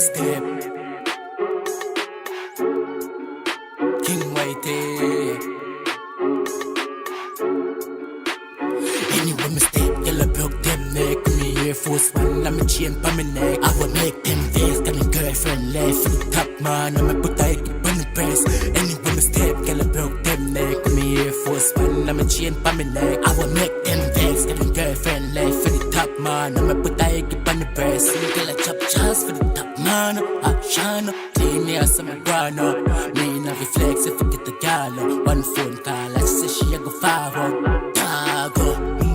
step. KingYT. Anyway, my step, girl, I broke them neck. Me Air Force One, I'm a chain pa my neck. I will make them face, got a girlfriend left for the top man. I'm a put I keep on the press. Anyway, my step, girl, I broke them neck. Me Air Force One, I'm a chain pa my neck. I will make them face, got a girlfriend left for the top man. I'm a put I keep on the press. Girl, I chop chance for the top man. I shine up, clean me as I'm a grown up. Me not reflex if I get the gala. One phone call, I say she a go forward.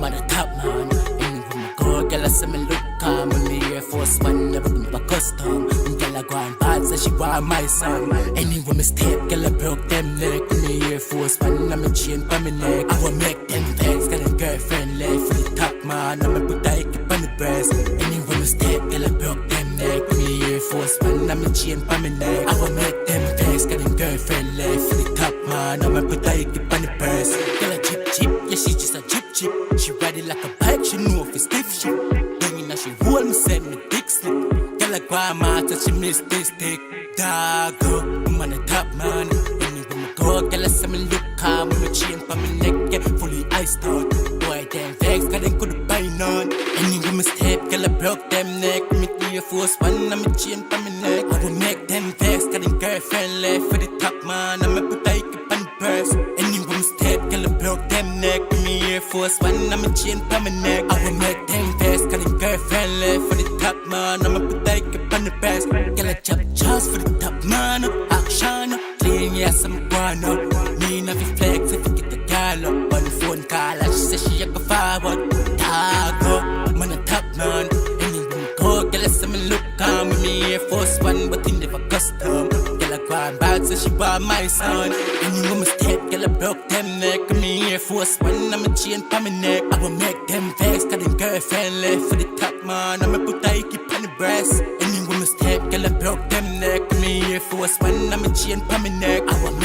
I'm the top man. Anyway, my girl, girl, I say me look calm. When me Air Force One, never been by custom. Girl, I go on bad, say she want my son. Anyway, me step, girl, I broke them neck. Me Air Force One, I'm a chain pa my neck. I will make them vex, got a girlfriend left for the top man. I'm a put I keep on the breast. Anyway, me step, girl, I broke them neck. Me Air Force One, I'm a chain pa my neck. I will make them vex, got a girlfriend left for the top man. I'm a put I keep on the breast. Girl, I chip chip, yeah, she just a chip chip. She ride it like a bike, she know if it's stiff shit. Then now she hold me, said me dick slip. Girl, I grandma till she miss this dick. Dog, I'm on the top man. Anyway, my girl, girl, I say me look calm. When my chain pa my neck get fully iced out. Boy, damn vex, cause they couldn't buy none. Anyway, my step, girl, I broke them neck. Me Air Force One, I'm a chain pa my neck. I will make them vex, cause them girlfriend left for the top man. I'm a put I keep on the purse. Anyway, my step, girl, I broke them neck. Me Air Force One, I'm a chain pa my neck. I will make them vex, cause them girlfriend left for the top man. I'm a put I keep on the purse. Girl, I chop chance for the top man. Action, clean, yes, I'm going up. Me not reflex if I get the girl up. On the phone call, she say she a go forward. Dog, I'm on the top man. Anyway, me go, girl, I say me look calm. With me Air Force One, but it never custom. Girl, I go on bad, so she want my son. Anyway, my step, girl, I broke them neck. Me Air Force One, I'm a chain pa my neck. I will make them vex, cause them girlfriend left for the top man. I'm a put I keep on the breast. Anyway, my step, girl, I broke them neck. Me Air Force One, I'm a chain pa my neck. I will